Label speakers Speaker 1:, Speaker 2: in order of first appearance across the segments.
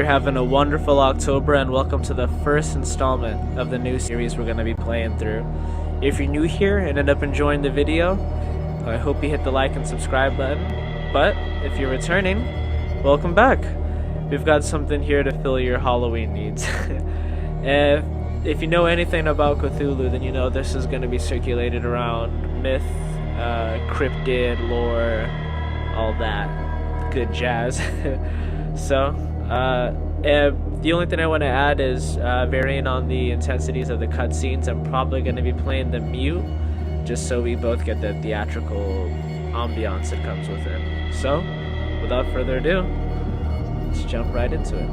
Speaker 1: you're having a wonderful October, and welcome to the first installment of the new series we're going to be playing through. If you're new here and end up enjoying the video, I hope you hit the like and subscribe button. But if you're returning, welcome back. We've got something here to fill your Halloween needs. If you know anything about Cthulhu, then you know this is going to be circulated around myth, cryptid, lore, all that good jazz. So, the only thing I want to add is varying on the intensities of the cutscenes. I'm probably going to be playing the mute, just so we both get the theatrical ambiance that comes with it. So, without further ado, let's jump right into it.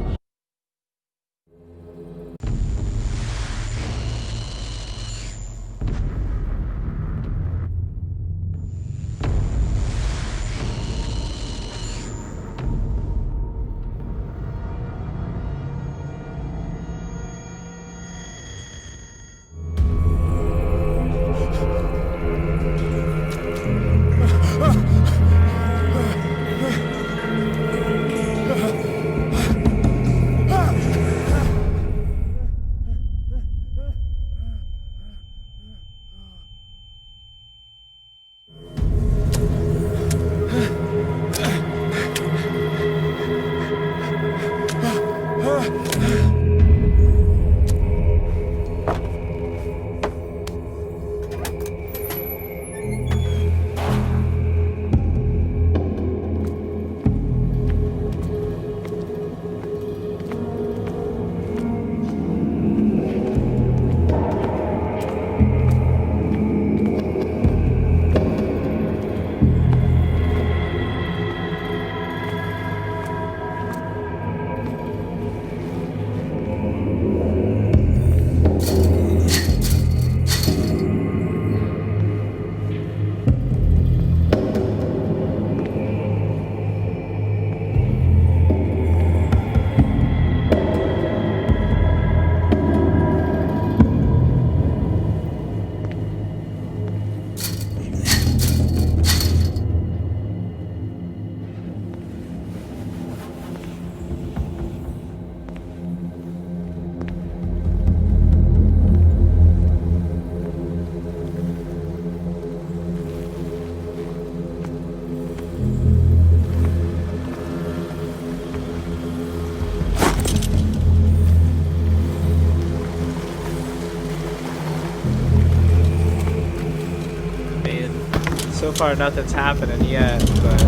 Speaker 1: So far nothing's happening yet, but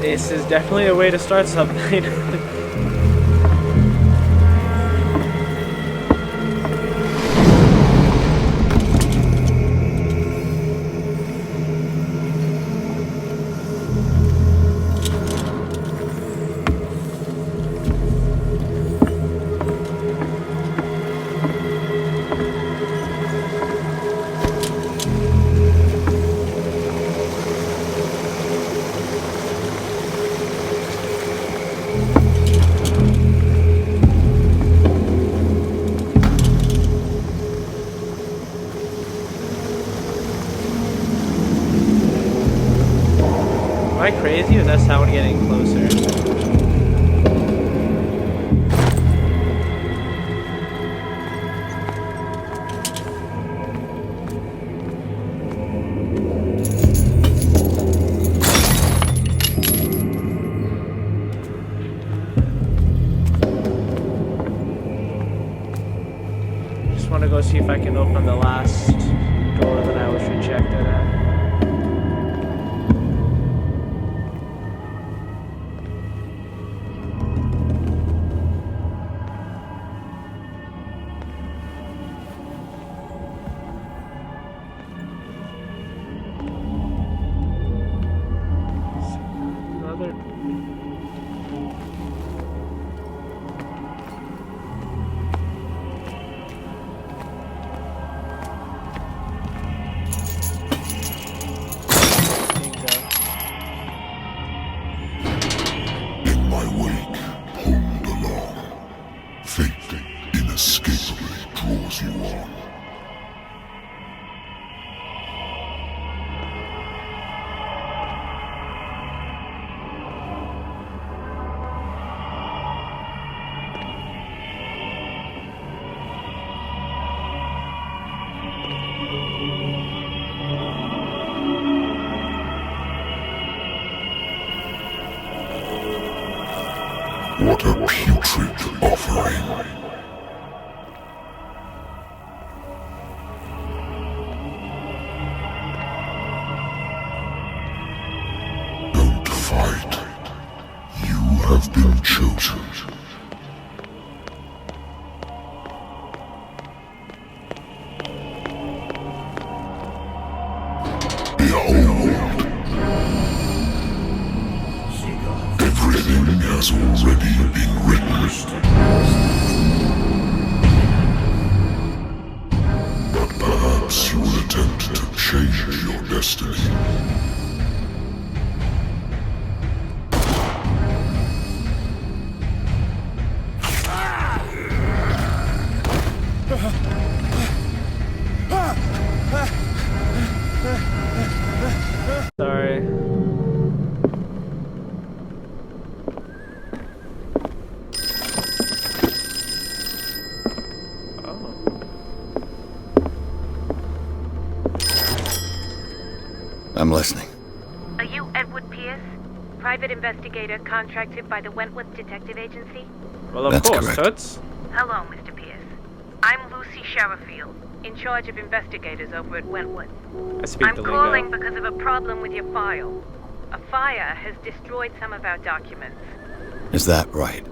Speaker 1: this is definitely a way to start something. Am I crazy, or is that sound getting closer? Just want to go see if I can open the last door that I was rejected at.
Speaker 2: What a putrid offering. Don't fight. You have been chosen. Behold. Everything has already been written. But perhaps you will attempt to change your destiny.
Speaker 1: Sorry.
Speaker 3: I'm listening.
Speaker 4: Are you Edward Pierce, private investigator contracted by the Wentworth Detective Agency?
Speaker 1: Well, of
Speaker 3: That's
Speaker 1: course,
Speaker 3: correct.
Speaker 1: Toots.
Speaker 4: Hello, Mr. Pierce. I'm Lucy Sherifield, in charge of investigators over at Wentworth.
Speaker 1: I speak
Speaker 4: I'm
Speaker 1: the
Speaker 4: calling
Speaker 1: lingo.
Speaker 4: because of a problem with your file. A fire has destroyed some of our documents.
Speaker 3: Is that right?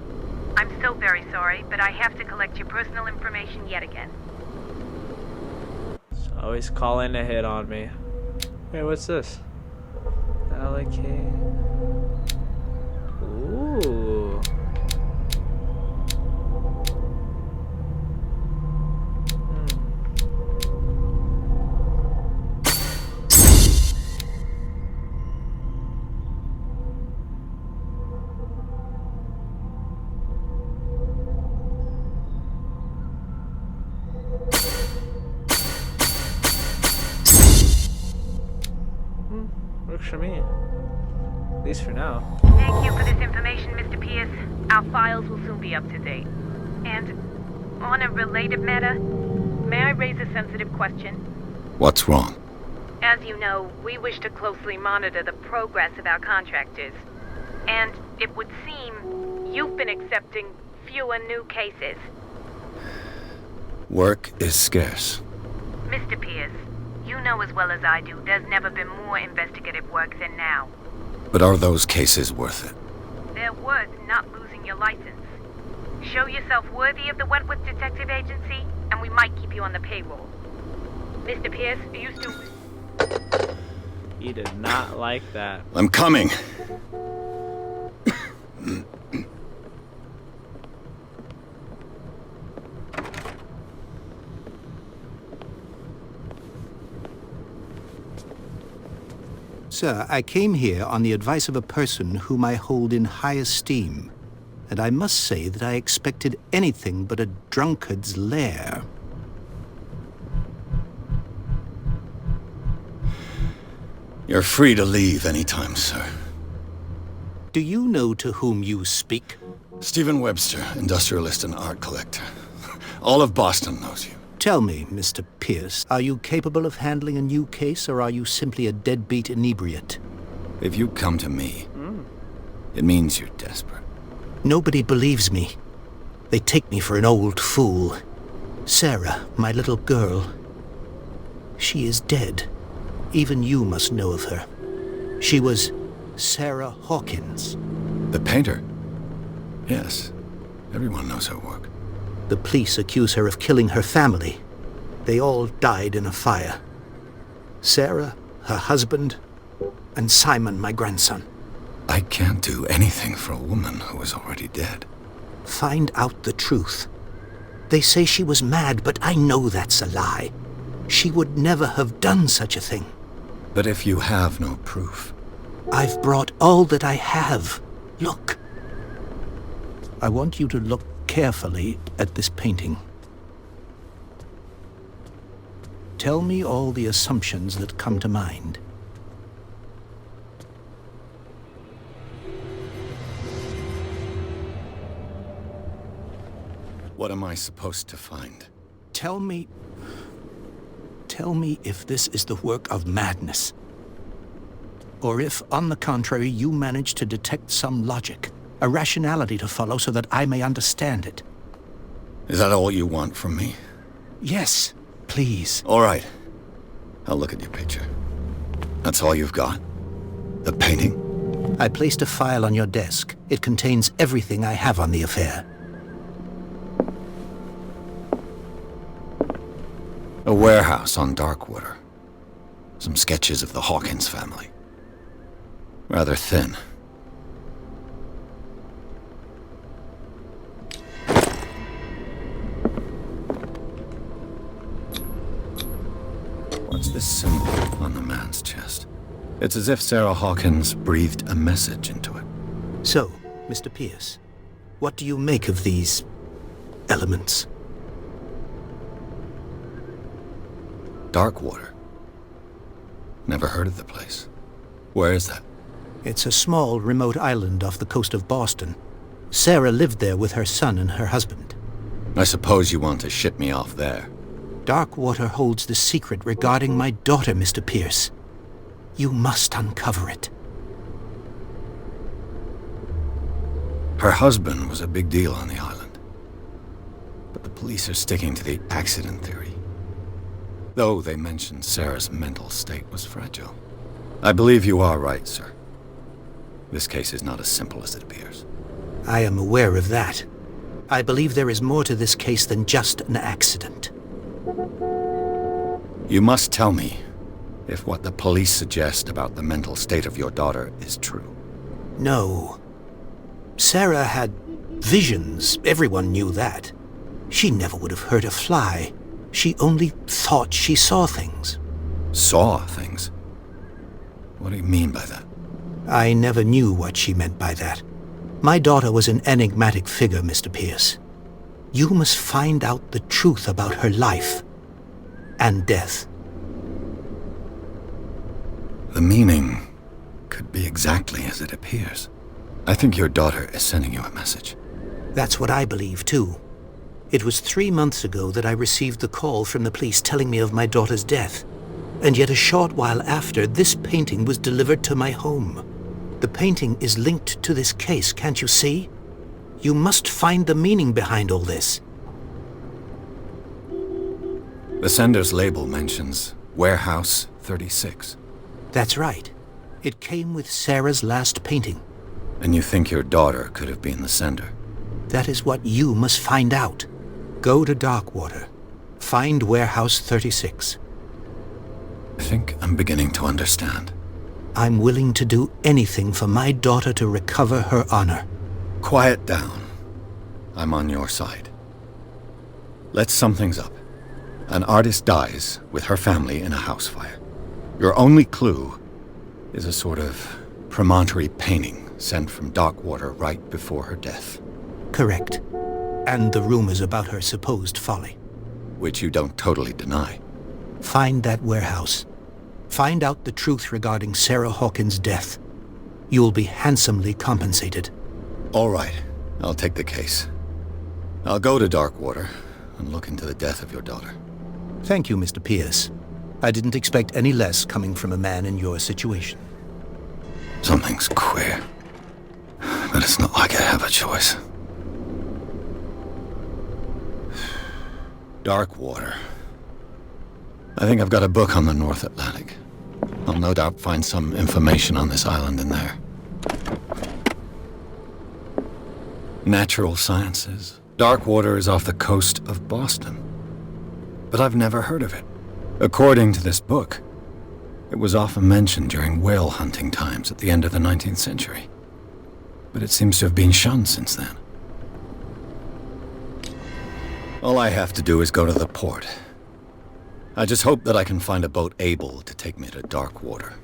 Speaker 4: I'm so very sorry, but I have to collect your personal information yet again.
Speaker 1: Always calling to hit on me. Hey, what's this? Allocate. Ooh. Works for me. At least for now.
Speaker 4: Thank you for this information, Mr. Pierce. Our files will soon be up to date. And on a related matter, may I raise a sensitive question?
Speaker 3: What's wrong?
Speaker 4: As you know, we wish to closely monitor the progress of our contractors. And it would seem you've been accepting fewer new cases.
Speaker 3: Work is scarce.
Speaker 4: Mr. Pierce, you know as well as I do, there's never been more investigative work than now.
Speaker 3: But are those cases worth it?
Speaker 4: They're worth not losing your license. Show yourself worthy of the Wentworth Detective Agency, and we might keep you on the payroll. Mr. Pierce, are you still...
Speaker 1: He did not like that.
Speaker 3: I'm coming.
Speaker 5: Sir, I came here on the advice of a person whom I hold in high esteem, and I must say that I expected anything but a drunkard's lair.
Speaker 3: You're free to leave anytime, sir.
Speaker 5: Do you know to whom you speak?
Speaker 3: Stephen Webster, industrialist and art collector. All of Boston knows you.
Speaker 5: Tell me, Mr. Pierce, are you capable of handling a new case, or are you simply a deadbeat inebriate?
Speaker 3: If you come to me, it means you're desperate.
Speaker 5: Nobody believes me. They take me for an old fool. Sarah, my little girl, she is dead. Even you must know of her. She was Sarah Hawkins.
Speaker 3: The painter? Yes. Everyone knows her work.
Speaker 5: The police accuse her of killing her family. They all died in a fire. Sarah, her husband, and Simon, my grandson.
Speaker 3: I can't do anything for a woman who is already dead.
Speaker 5: Find out the truth. They say she was mad, but I know that's a lie. She would never have done such a thing.
Speaker 3: But if you have no proof...
Speaker 5: I've brought all that I have. Look. I want you to look carefully at this painting. Tell me all the assumptions that come to mind.
Speaker 3: What am I supposed to find?
Speaker 5: Tell me if this is the work of madness. Or if, on the contrary, you manage to detect some logic. a rationality to follow so that I may understand it.
Speaker 3: Is that all you want from me?
Speaker 5: Yes, please.
Speaker 3: All right. I'll look at your picture. That's all you've got? The painting?
Speaker 5: I placed a file on your desk. It contains everything I have on the affair.
Speaker 3: A warehouse on Darkwater. Some sketches of the Hawkins family. Rather thin. What's this symbol on the man's chest? It's as if Sarah Hawkins breathed a message into it.
Speaker 5: So, Mr. Pierce, what do you make of these elements?
Speaker 3: Darkwater. Never heard of the place. Where is that?
Speaker 5: It's a small, remote island off the coast of Boston. Sarah lived there with her son and her husband.
Speaker 3: I suppose you want to ship me off there.
Speaker 5: Darkwater holds the secret regarding my daughter, Mr. Pierce. You must uncover it.
Speaker 3: Her husband was a big deal on the island. But the police are sticking to the accident theory. Though they mentioned Sarah's mental state was fragile. I believe you are right, sir. This case is not as simple as it appears.
Speaker 5: I am aware of that. I believe there is more to this case than just an accident.
Speaker 3: You must tell me if what the police suggest about the mental state of your daughter is true.
Speaker 5: No. Sarah had visions. Everyone knew that. She never would have hurt a fly. She only thought she saw things.
Speaker 3: Saw things? What do you mean by that?
Speaker 5: I never knew what she meant by that. My daughter was an enigmatic figure, Mr. Pierce. You must find out the truth about her life and death.
Speaker 3: The meaning could be exactly as it appears. I think your daughter is sending you a message.
Speaker 5: That's what I believe, too. It was 3 months ago that I received the call from the police telling me of my daughter's death. And yet a short while after, this painting was delivered to my home. The painting is linked to this case, can't you see? You must find the meaning behind all this.
Speaker 3: The sender's label mentions Warehouse 36.
Speaker 5: That's right. It came with Sarah's last painting.
Speaker 3: And you think your daughter could have been the sender?
Speaker 5: That is what you must find out. Go to Darkwater. Find Warehouse 36.
Speaker 3: I think I'm beginning to understand.
Speaker 5: I'm willing to do anything for my daughter to recover her honor.
Speaker 3: Quiet down. I'm on your side. Let's sum things up. An artist dies with her family in a house fire. Your only clue is a sort of promontory painting sent from Darkwater right before her death.
Speaker 5: Correct. And the rumors about her supposed folly.
Speaker 3: Which you don't totally deny.
Speaker 5: Find that warehouse. Find out the truth regarding Sarah Hawkins' death. You'll be handsomely compensated.
Speaker 3: All right. I'll take the case. I'll go to Darkwater and look into the death of your daughter.
Speaker 5: Thank you, Mr. Pierce. I didn't expect any less coming from a man in your situation.
Speaker 3: Something's queer. But it's not like I have a choice. Darkwater. I think I've got a book on the North Atlantic. I'll no doubt find some information on this island in there. Natural sciences. Darkwater is off the coast of Boston. But I've never heard of it. According to this book, it was often mentioned during whale hunting times at the end of the 19th century. But it seems to have been shunned since then. All I have to do is go to the port. I just hope that I can find a boat able to take me to Darkwater.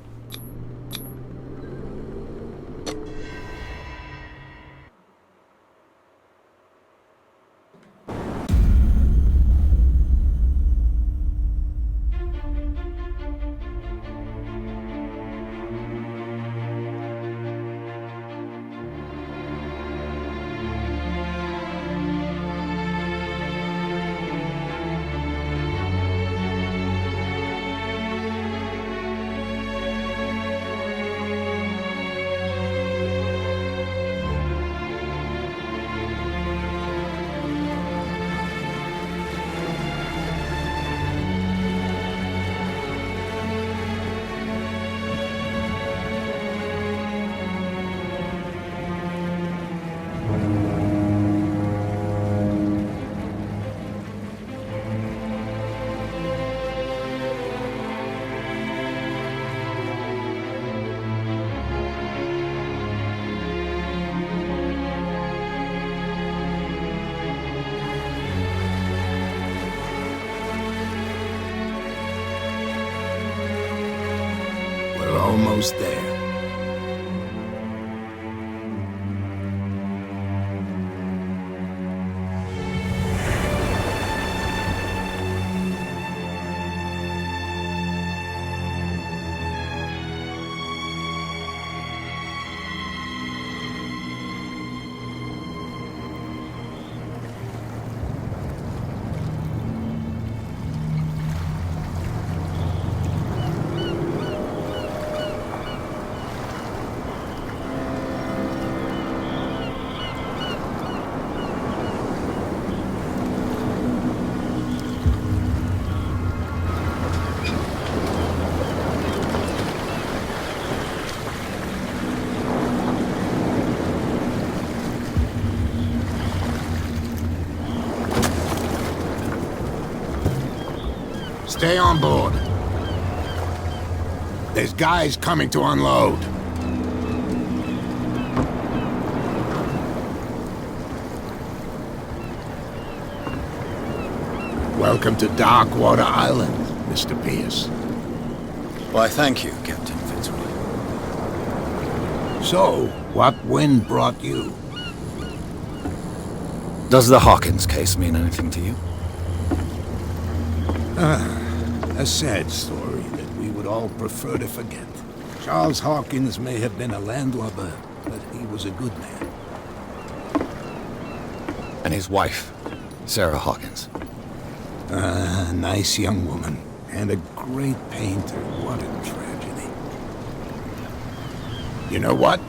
Speaker 6: almost there. Stay on board. There's guys coming to unload. Welcome to Darkwater Island, Mr. Pierce.
Speaker 3: Why, thank you, Captain Fitzroy.
Speaker 6: So, what wind brought you?
Speaker 3: Does the Hawkins case mean anything to you?
Speaker 6: A sad story that we would all prefer to forget. Charles Hawkins may have been a landlubber, but he was a good man.
Speaker 3: And his wife, Sarah Hawkins.
Speaker 6: A nice young woman, and a great painter. What a tragedy. You know what?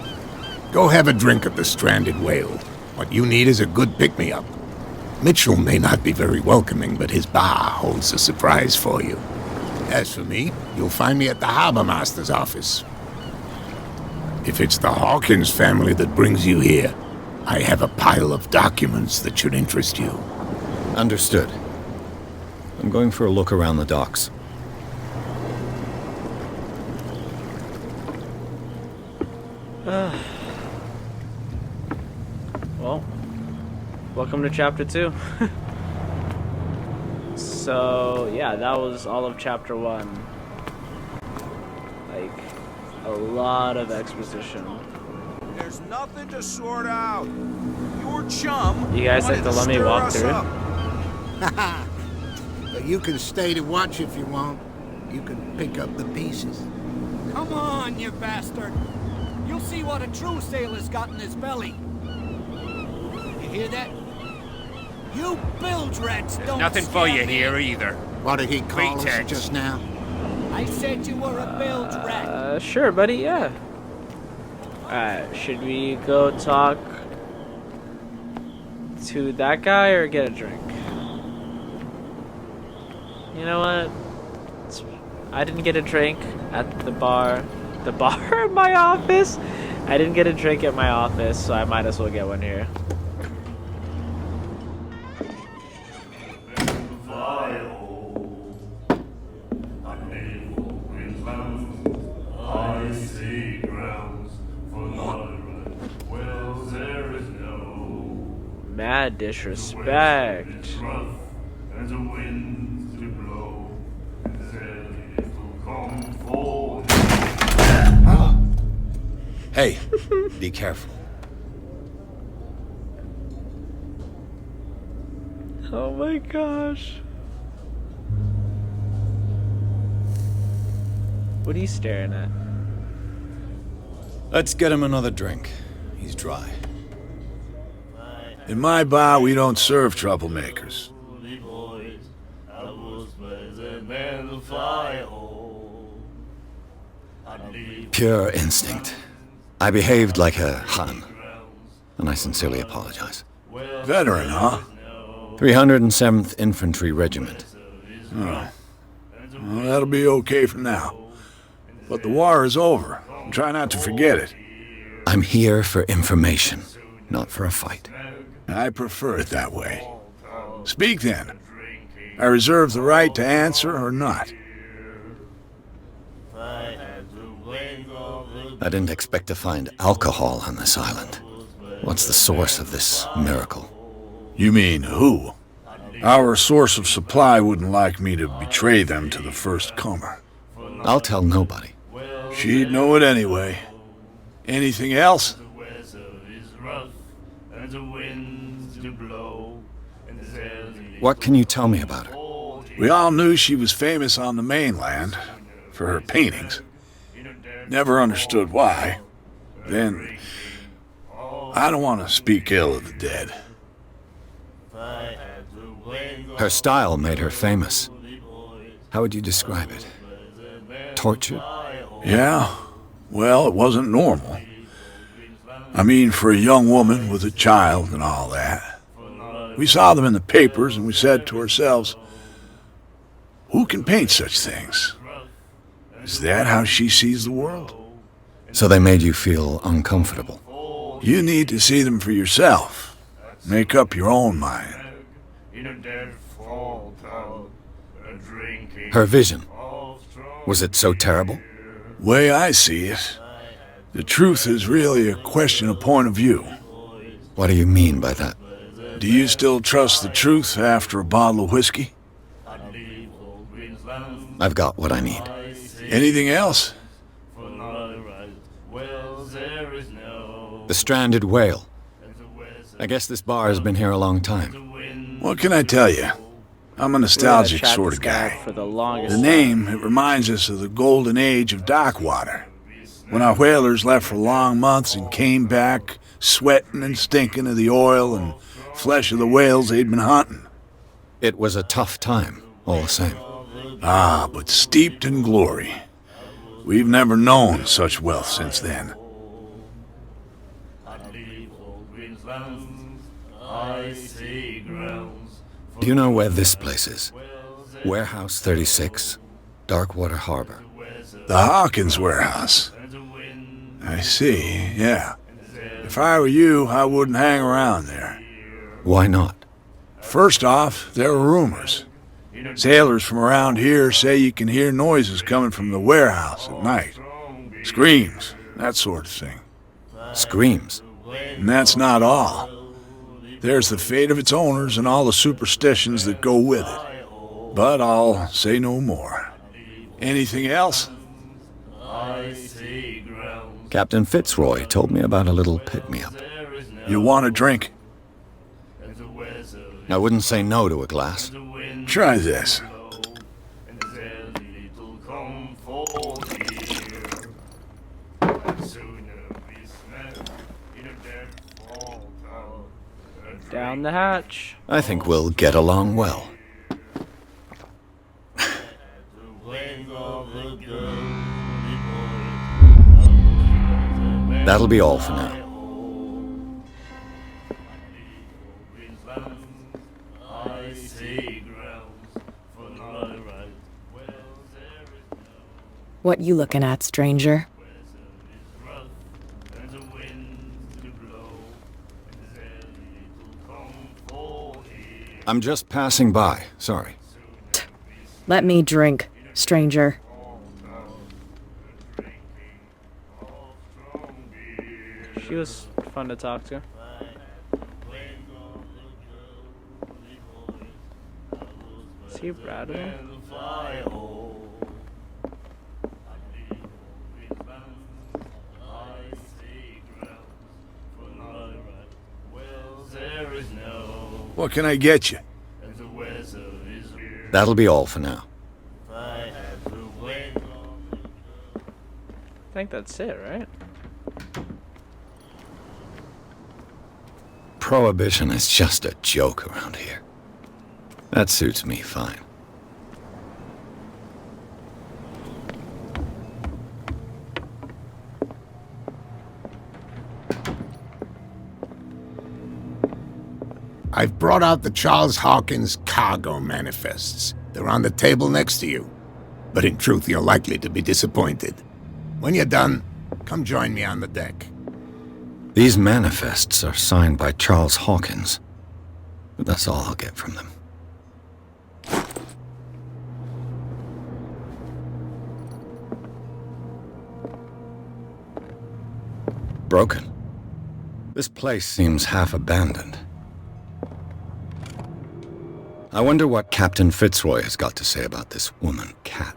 Speaker 6: Go have a drink at the Stranded Whale. What you need is a good pick-me-up. Mitchell may not be very welcoming, but his bar holds a surprise for you. As for me, you'll find me at the Harbor Master's office. If it's the Hawkins family that brings you here, I have a pile of documents that should interest you.
Speaker 3: Understood. I'm going for a look around the docks.
Speaker 1: Well, welcome to Chapter 2. So, yeah, that was all of Chapter 1. Like, a lot of exposition.
Speaker 7: There's nothing to sort out. Your chum.
Speaker 1: You guys have to let me walk through.
Speaker 6: But you can stay to watch if you want. You can pick up the pieces.
Speaker 8: Come on, you bastard! You'll see what a true sailor's got in his belly. You hear that? You bilge rats don't
Speaker 7: Nothing for you here either.
Speaker 6: What did he call us
Speaker 7: Pretext.
Speaker 6: just now?
Speaker 8: I said you were a bilge rat.
Speaker 1: Sure, buddy, yeah. Alright, should we go talk to that guy or get a drink? You know what? I didn't get a drink at the bar. The bar in my office? I didn't get a drink at my office, so I might as well get one here. Mad disrespect.
Speaker 3: Hey, be careful.
Speaker 1: Oh my gosh. What are you staring at?
Speaker 3: Let's get him another drink. He's dry.
Speaker 6: In my bar, we don't serve troublemakers.
Speaker 3: Pure instinct. I behaved like a Han, and I sincerely apologize.
Speaker 6: Veteran, huh?
Speaker 3: 307th Infantry Regiment.
Speaker 6: Oh. Well, that'll be okay for now. But the war is over. Try not to forget it.
Speaker 3: I'm here for information, not for a fight.
Speaker 6: I prefer it that way. Speak then. I reserve the right to answer or not.
Speaker 3: I didn't expect to find alcohol on this island. What's the source of this miracle?
Speaker 6: You mean who? Our source of supply wouldn't like me to betray them to the first comer.
Speaker 3: I'll tell nobody.
Speaker 9: She'd know it anyway. Anything else?
Speaker 3: What can you tell me about her?
Speaker 9: We all knew she was famous on the mainland for her paintings. Never understood why. Then, I don't want to speak ill of the dead.
Speaker 3: Her style made her famous. How would you describe it? Tortured?
Speaker 9: Yeah, well, it wasn't normal. I mean, for a young woman with a child and all that. We saw them in the papers and we said to ourselves, who can paint such things? Is that how she sees the world?
Speaker 3: So they made you feel uncomfortable?
Speaker 9: You need to see them for yourself. Make up your own mind.
Speaker 3: Her vision, was it so terrible?
Speaker 9: Way I see it, the truth is really a question of point of view.
Speaker 3: What do you mean by that?
Speaker 9: Do you still trust the truth after a bottle of whiskey?
Speaker 3: I've got what I need.
Speaker 9: Anything else?
Speaker 3: The stranded whale. I guess this bar has been here a long time.
Speaker 9: What can I tell you? I'm a nostalgic
Speaker 1: Track
Speaker 9: sort
Speaker 1: this
Speaker 9: of guy.
Speaker 1: for the longest
Speaker 9: The name, it reminds us of the golden age of dock water. When our whalers left for long months and came back sweating and stinking of the oil and flesh of the whales they'd been hunting.
Speaker 3: It was a tough time, all the same.
Speaker 9: Ah, but steeped in glory. We've never known such wealth since then.
Speaker 3: Do you know where this place is? Warehouse 36, Darkwater Harbor.
Speaker 9: The Hawkins warehouse. I see, yeah. If I were you, I wouldn't hang around there.
Speaker 3: Why not?
Speaker 9: First off, there are rumors. Sailors from around here say you can hear noises coming from the warehouse at night. Screams, that sort of thing.
Speaker 3: Screams?
Speaker 9: And that's not all. There's the fate of its owners and all the superstitions that go with it. But I'll say no more. Anything else?
Speaker 3: Captain Fitzroy told me about a little pick-me-up.
Speaker 9: You want a drink?
Speaker 3: I wouldn't say no to a glass.
Speaker 9: Try this.
Speaker 1: Down the hatch.
Speaker 3: I think we'll get along well. That'll be all for now.
Speaker 10: What you looking at, stranger?
Speaker 3: I'm just passing by, sorry.
Speaker 10: Let me drink, stranger.
Speaker 1: She was fun to talk to. Is he Bradley?
Speaker 9: What can I get you?
Speaker 3: That'll be all for now.
Speaker 1: I think that's it, right?
Speaker 3: Prohibition is just a joke around here. That suits me fine.
Speaker 6: I've brought out the Charles Hawkins cargo manifests. They're on the table next to you. But in truth, you're likely to be disappointed. When you're done, come join me on the deck.
Speaker 3: These manifests are signed by Charles Hawkins. But that's all I'll get from them. Broken. This place seems half abandoned. I wonder what Captain Fitzroy has got to say about this woman, Cat.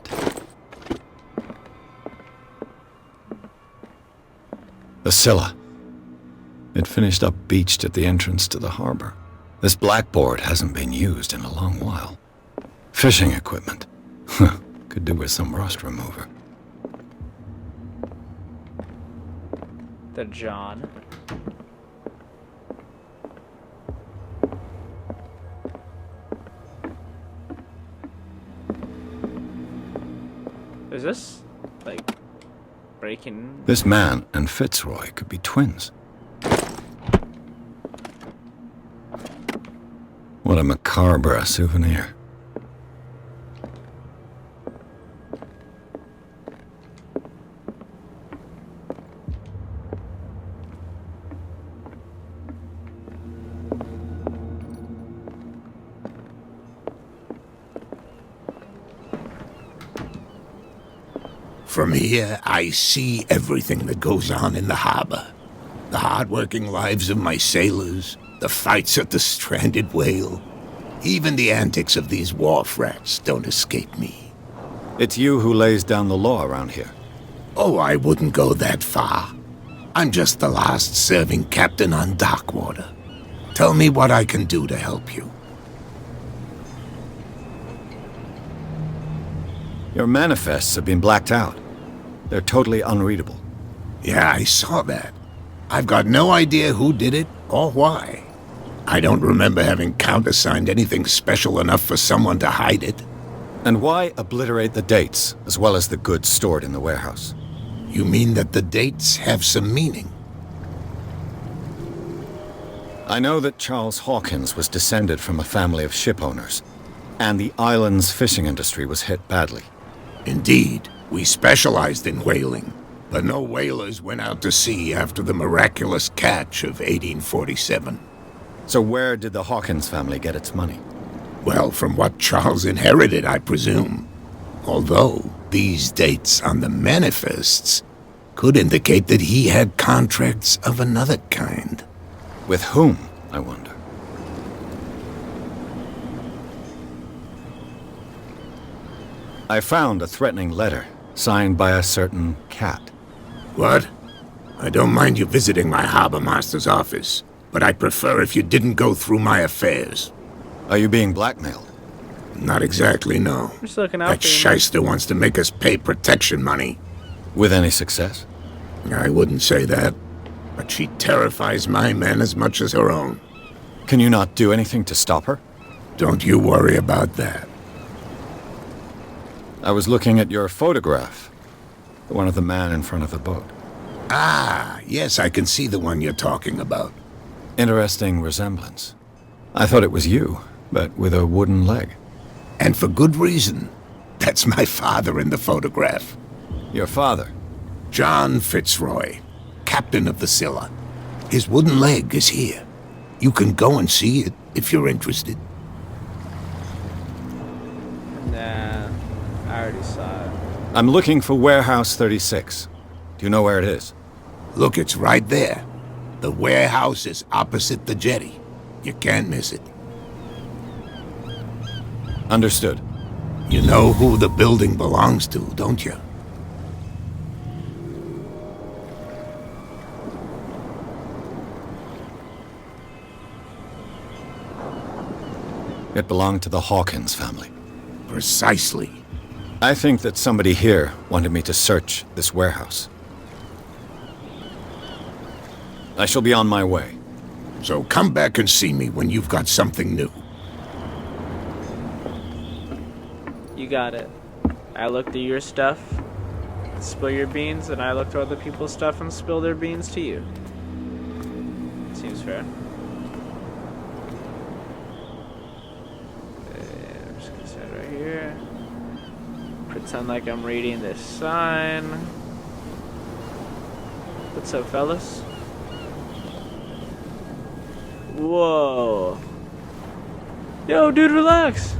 Speaker 3: The Scylla. It finished up beached at the entrance to the harbor. This blackboard hasn't been used in a long while. Fishing equipment. Could do with some rust remover.
Speaker 1: The John. Is this, like, breaking?
Speaker 3: This man and Fitzroy could be twins. What a macabre souvenir.
Speaker 6: From here, I see everything that goes on in the harbor. The hard-working lives of my sailors, the fights at the stranded whale. Even the antics of these wharf rats don't escape me.
Speaker 3: It's you who lays down the law around here.
Speaker 6: Oh, I wouldn't go that far. I'm just the last serving captain on Darkwater. Tell me what I can do to help you.
Speaker 3: Your manifests have been blacked out. They're totally unreadable.
Speaker 6: Yeah, I saw that. I've got no idea who did it or why. I don't remember having countersigned anything special enough for someone to hide it.
Speaker 3: And why obliterate the dates, as well as the goods stored in the warehouse?
Speaker 6: You mean that the dates have some meaning?
Speaker 3: I know that Charles Hawkins was descended from a family of ship owners, and the island's fishing industry was hit badly.
Speaker 6: Indeed, we specialized in whaling, but no whalers went out to sea after the miraculous catch of 1847.
Speaker 3: So where did the Hawkins family get its money?
Speaker 6: Well, from what Charles inherited, I presume. Although, these dates on the manifests could indicate that he had contracts of another kind.
Speaker 3: With whom, I wonder? I found a threatening letter, signed by a certain cat.
Speaker 6: What? I don't mind you visiting my harbor master's office, but I'd prefer if you didn't go through my affairs.
Speaker 3: Are you being blackmailed?
Speaker 6: Not exactly, no.
Speaker 1: I'm just looking out
Speaker 6: That
Speaker 1: for you.
Speaker 6: shyster wants to make us pay protection money.
Speaker 3: With any success?
Speaker 6: I wouldn't say that, but she terrifies my men as much as her own.
Speaker 3: Can you not do anything to stop her?
Speaker 6: Don't you worry about that.
Speaker 3: I was looking at your photograph. The one of the man in front of the boat.
Speaker 6: Ah, yes, I can see the one you're talking about.
Speaker 3: Interesting resemblance. I thought it was you, but with a wooden leg.
Speaker 6: And for good reason. That's my father in the photograph.
Speaker 3: Your father?
Speaker 6: John Fitzroy, captain of the Scylla. His wooden leg is here. You can go and see it if you're interested.
Speaker 1: Nah, I already saw it.
Speaker 3: I'm looking for Warehouse 36. Do you know where it is?
Speaker 6: Look, it's right there. The warehouse is opposite the jetty. You can't miss it.
Speaker 3: Understood.
Speaker 6: You know who the building belongs to, don't you?
Speaker 3: It belonged to the Hawkins family.
Speaker 6: Precisely.
Speaker 3: I think that somebody here wanted me to search this warehouse. I shall be on my way.
Speaker 6: So come back and see me when you've got something new.
Speaker 1: You got it. I look through your stuff, spill your beans, and I look through other people's stuff and spill their beans to you. Seems fair. I'm just gonna sit right here. Pretend like I'm reading this sign. What's up, fellas? Whoa. Yo, dude, relax.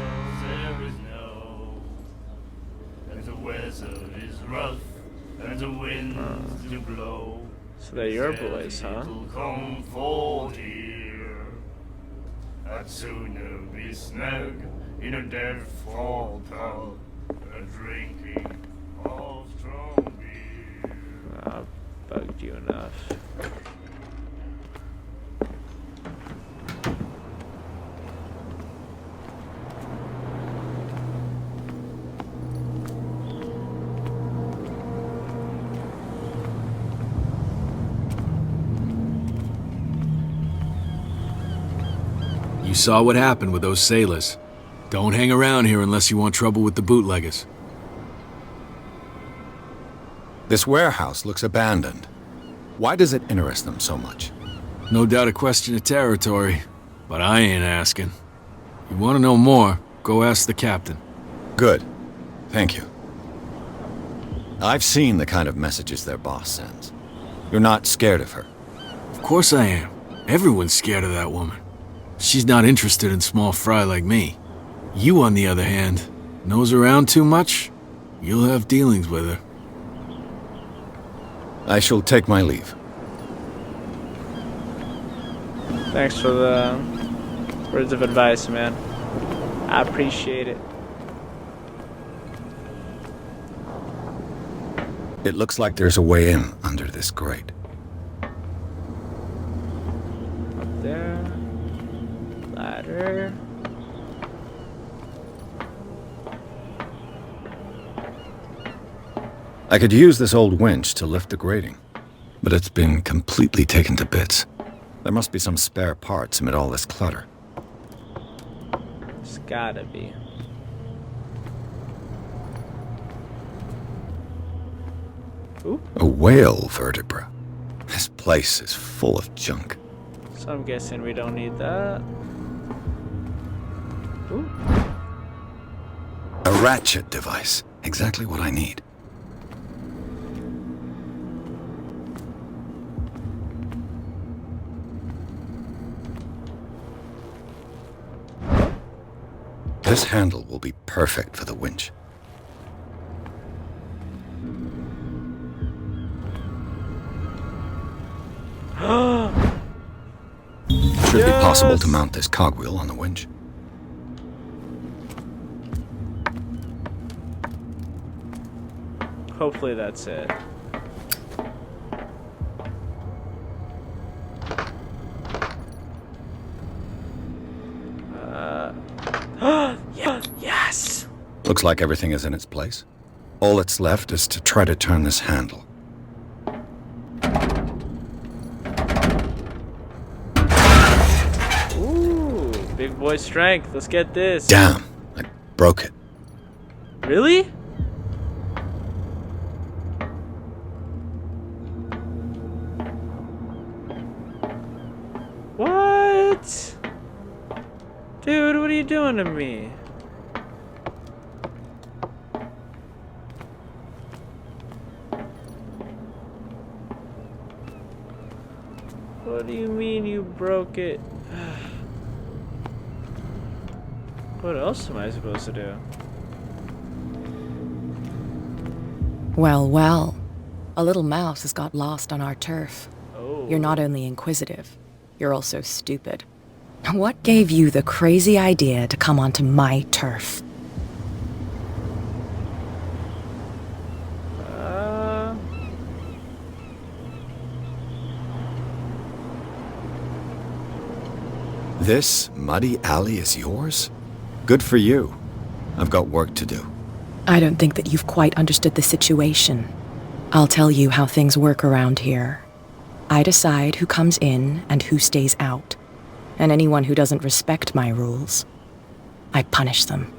Speaker 11: Where's there is no, and the weather to blow.
Speaker 1: So they're your boys, huh?
Speaker 11: It'll come forth here. I'd sooner be snug in a deathfall tub, drinking of strong beer.
Speaker 1: I've bugged you enough.
Speaker 12: You saw what happened with those sailors. Don't hang around here unless you want trouble with the bootleggers.
Speaker 3: This warehouse looks abandoned. Why does it interest them so much?
Speaker 12: No doubt a question of territory, but I ain't asking. You want to know more, go ask the captain.
Speaker 3: Good. Thank you. I've seen the kind of messages their boss sends. You're not scared of her.
Speaker 12: Of course I am. Everyone's scared of that woman. She's not interested in small fry like me. You, on the other hand, nose around too much, you'll have dealings with her.
Speaker 3: I shall take my leave.
Speaker 1: Thanks for the words of advice, man. I appreciate it.
Speaker 3: It looks like there's a way in under this grate.
Speaker 1: Up there. Ladder.
Speaker 3: I could use this old winch to lift the grating, but it's been completely taken to bits. There must be some spare parts amid all this clutter.
Speaker 1: It's gotta be. Ooh.
Speaker 3: A whale vertebra. This place is full of junk.
Speaker 1: So I'm guessing we don't need that. Ooh.
Speaker 3: A ratchet device. Exactly what I need. This handle will be perfect for the winch. Should be possible to mount this cogwheel on the winch.
Speaker 1: Hopefully that's it. Yes!
Speaker 3: Looks like everything is in its place. All that's left is to try to turn this handle.
Speaker 1: Ooh, big boy strength. Let's get this.
Speaker 3: Damn, I broke it.
Speaker 1: Really? What? Dude, what are you doing to me? What do you mean you broke it? What else am I supposed to do?
Speaker 10: Well, well. A little mouse has got lost on our turf.
Speaker 1: Oh.
Speaker 10: You're not only inquisitive, you're also stupid. What gave you the crazy idea to come onto my turf?
Speaker 3: This muddy alley is yours? Good for you. I've got work to do.
Speaker 10: I don't think that you've quite understood the situation. I'll tell you how things work around here. I decide who comes in and who stays out. And anyone who doesn't respect my rules, I punish them.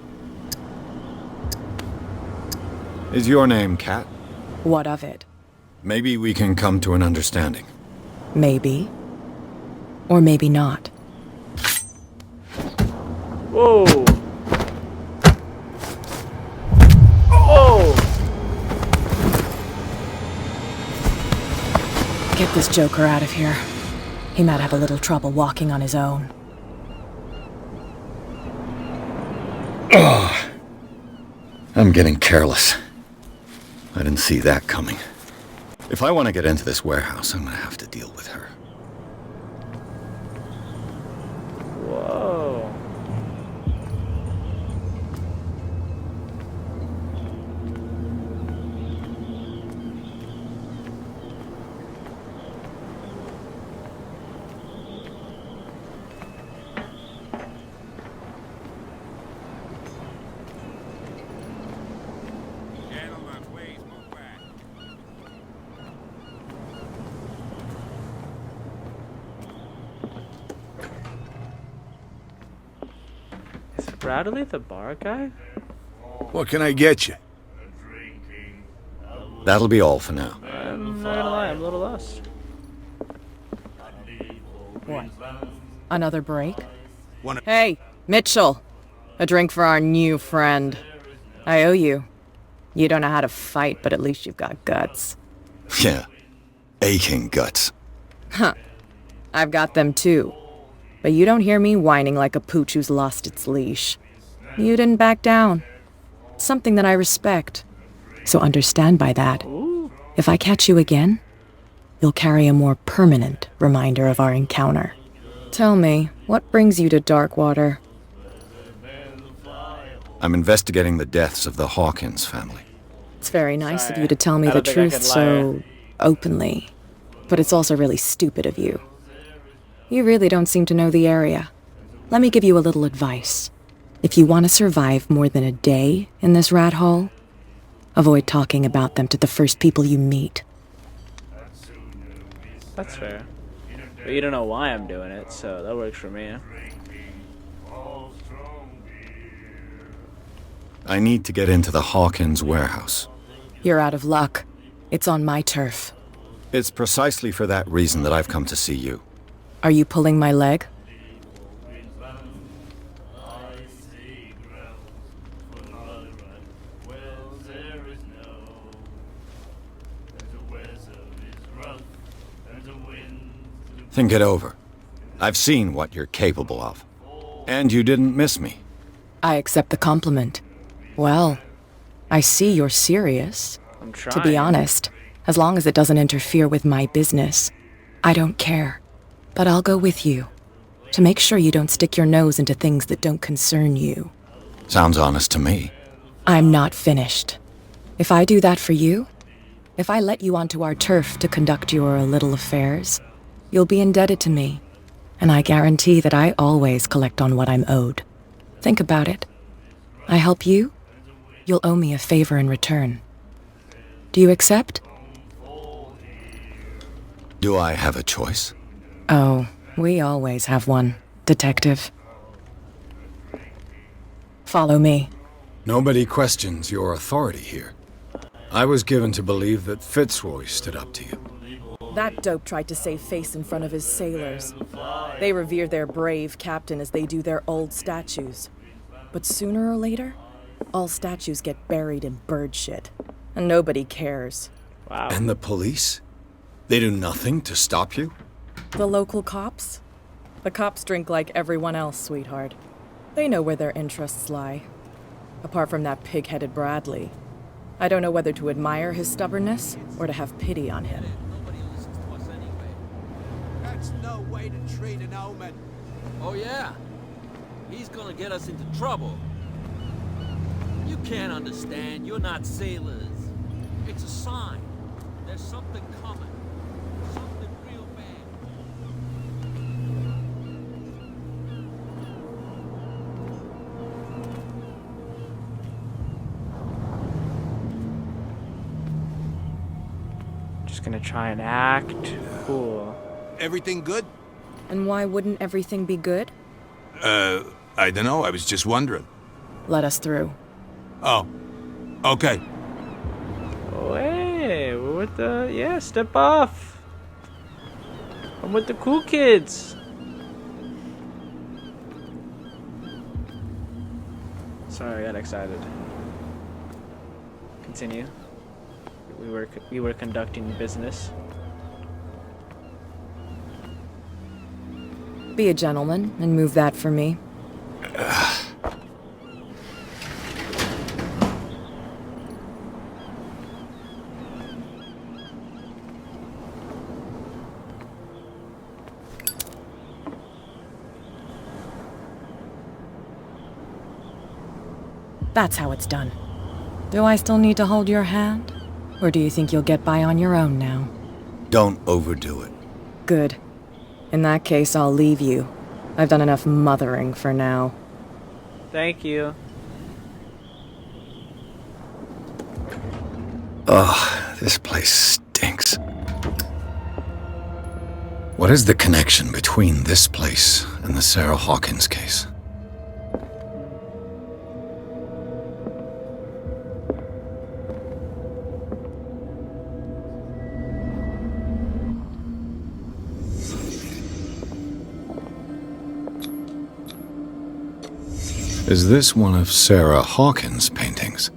Speaker 3: Is your name Kat?
Speaker 10: What of it?
Speaker 3: Maybe we can come to an understanding.
Speaker 10: Maybe. Or maybe not.
Speaker 1: Whoa! Oh!
Speaker 10: Get this joker out of here. He might have a little trouble walking on his own.
Speaker 3: Oh, I'm getting careless. I didn't see that coming. If I want to get into this warehouse, I'm going to have to deal with her.
Speaker 1: Whoa. Is Bradley the bar guy?
Speaker 9: What can I get you?
Speaker 3: That'll be all for now.
Speaker 1: I'm not gonna lie, I'm a little lost.
Speaker 10: What? Another break? Hey, Mitchell! A drink for our new friend. I owe you. You don't know how to fight, but at least you've got guts.
Speaker 3: Yeah. Aching guts.
Speaker 10: Huh. I've got them too. But you don't hear me whining like a pooch who's lost its leash. You didn't back down. Something that I respect. So understand by that. If I catch you again, you'll carry a more permanent reminder of our encounter. Tell me, what brings you to Darkwater?
Speaker 3: I'm investigating the deaths of the Hawkins family.
Speaker 10: It's very nice
Speaker 1: Sorry,
Speaker 10: of you to tell me
Speaker 1: I
Speaker 10: the
Speaker 1: don't think I
Speaker 10: truth
Speaker 1: can lie.
Speaker 10: so openly. But it's also really stupid of you. You really don't seem to know the area. Let me give you a little advice. If you want to survive more than a day in this rat hole, avoid talking about them to the first people you meet.
Speaker 1: That's fair. But you don't know why I'm doing it, so that works for me.
Speaker 3: I need to get into the Hawkins warehouse.
Speaker 10: You're out of luck. It's on my turf.
Speaker 3: It's precisely for that reason that I've come to see you.
Speaker 10: Are you pulling my leg?
Speaker 3: Think it over. I've seen what you're capable of. And you didn't miss me.
Speaker 10: I accept the compliment. Well, I see you're serious.
Speaker 1: I'm trying.
Speaker 10: To be honest, as long as it doesn't interfere with my business, I don't care. But I'll go with you, to make sure you don't stick your nose into things that don't concern you.
Speaker 3: Sounds honest to me.
Speaker 10: I'm not finished. If I do that for you, if I let you onto our turf to conduct your little affairs, you'll be indebted to me, and I guarantee that I always collect on what I'm owed. Think about it. I help you, you'll owe me a favor in return. Do you accept?
Speaker 3: Do I have a choice?
Speaker 10: Oh, we always have one, Detective. Follow me.
Speaker 3: Nobody questions your authority here. I was given to believe that Fitzroy stood up to you.
Speaker 10: That dope tried to save face in front of his sailors. They revere their brave captain as they do their old statues. But sooner or later, all statues get buried in bird shit. And nobody cares.
Speaker 1: Wow.
Speaker 3: And the police? They do nothing to stop you?
Speaker 10: The local cops? The cops drink like everyone else, sweetheart. They know where their interests lie. Apart from that pig-headed Bradley. I don't know whether to admire his stubbornness or to have pity on him.
Speaker 8: That's no way to treat an omen.
Speaker 13: Oh yeah? He's gonna get us into trouble. You can't understand. You're not sailors. It's a sign. There's something coming. Something real bad.
Speaker 1: Just gonna try and act cool.
Speaker 7: Everything good?
Speaker 10: And why wouldn't everything be good?
Speaker 7: I don't know. I was just wondering.
Speaker 10: Let us through.
Speaker 7: Oh. Okay.
Speaker 1: Oh, hey, we're with the... Yeah, step off. I'm with the cool kids. Sorry, I got excited. Continue. We were conducting business.
Speaker 10: Be a gentleman and move that for me. That's how it's done. Do I still need to hold your hand? Or do you think you'll get by on your own now?
Speaker 3: Don't overdo it.
Speaker 10: Good. In that case, I'll leave you. I've done enough mothering for now.
Speaker 1: Thank you.
Speaker 3: Ugh, this place stinks. What is the connection between this place and the Sarah Hawkins case? Is this one of Sarah Hawkins' paintings?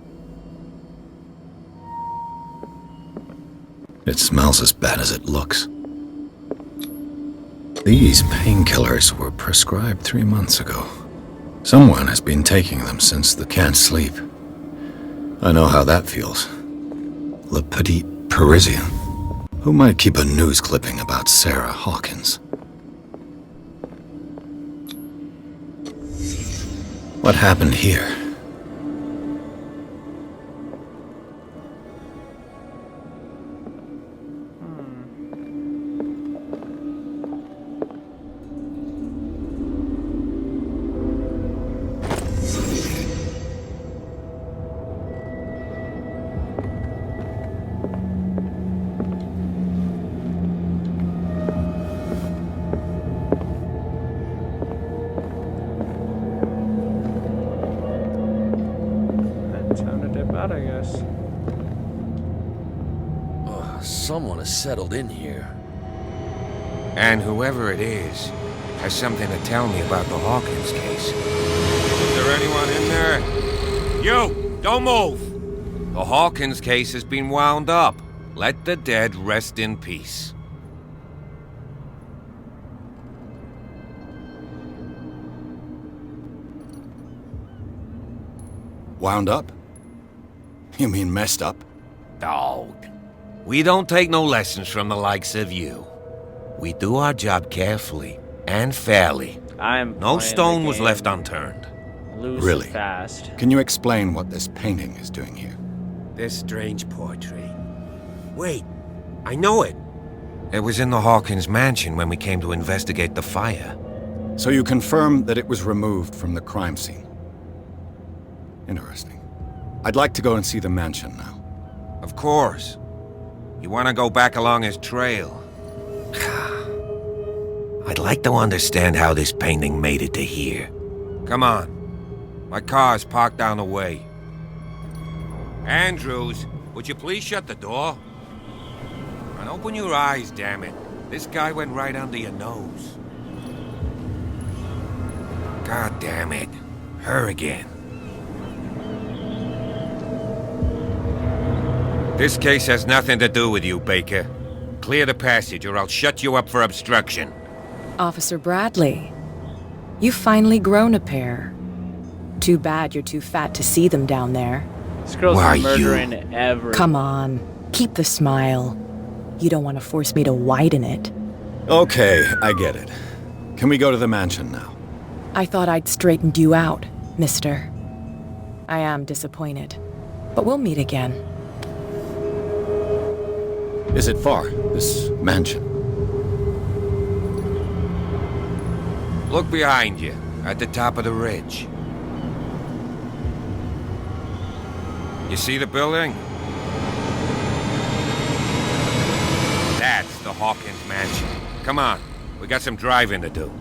Speaker 3: It smells as bad as it looks. These painkillers were prescribed 3 months ago. Someone has been taking them since the can't sleep. I know how that feels. Le Petit Parisien. Who might keep a news clipping about Sarah Hawkins? What happened here?
Speaker 1: I guess.
Speaker 14: Someone has settled in here. And whoever it is has something to tell me about the Hawkins case. Is there anyone in there? You! Don't move! The Hawkins case has been wound up. Let the dead rest in peace.
Speaker 3: Wound up? You mean messed up?
Speaker 14: Dog. We don't take no lessons from the likes of you. We do our job carefully and fairly. No stone was left unturned.
Speaker 3: Really?
Speaker 1: Fast.
Speaker 3: Can you explain what this painting is doing here?
Speaker 14: This strange portrait. Wait, I know it. It was in the Hawkins mansion when we came to investigate the fire.
Speaker 3: So you confirm that it was removed from the crime scene? Interesting. I'd like to go and see the mansion now.
Speaker 14: Of course. You want to go back along his trail? I'd like to understand how this painting made it to here. Come on. My car's parked down the way. Andrews, would you please shut the door? And open your eyes, damn it. This guy went right under your nose. God damn it. Her again. This case has nothing to do with you, Baker. Clear the passage or I'll shut you up for obstruction.
Speaker 10: Officer Bradley, you've finally grown a pair. Too bad you're too fat to see them down there.
Speaker 1: This girl's murdering everyone.
Speaker 10: Come on, keep the smile. You don't want to force me to widen it.
Speaker 3: Okay, I get it. Can we go to the mansion now?
Speaker 10: I thought I'd straightened you out, mister. I am disappointed, but we'll meet again.
Speaker 3: Is it far, this mansion?
Speaker 14: Look behind you, at the top of the ridge. You see the building? That's the Hawkins mansion. Come on, we got some driving to do.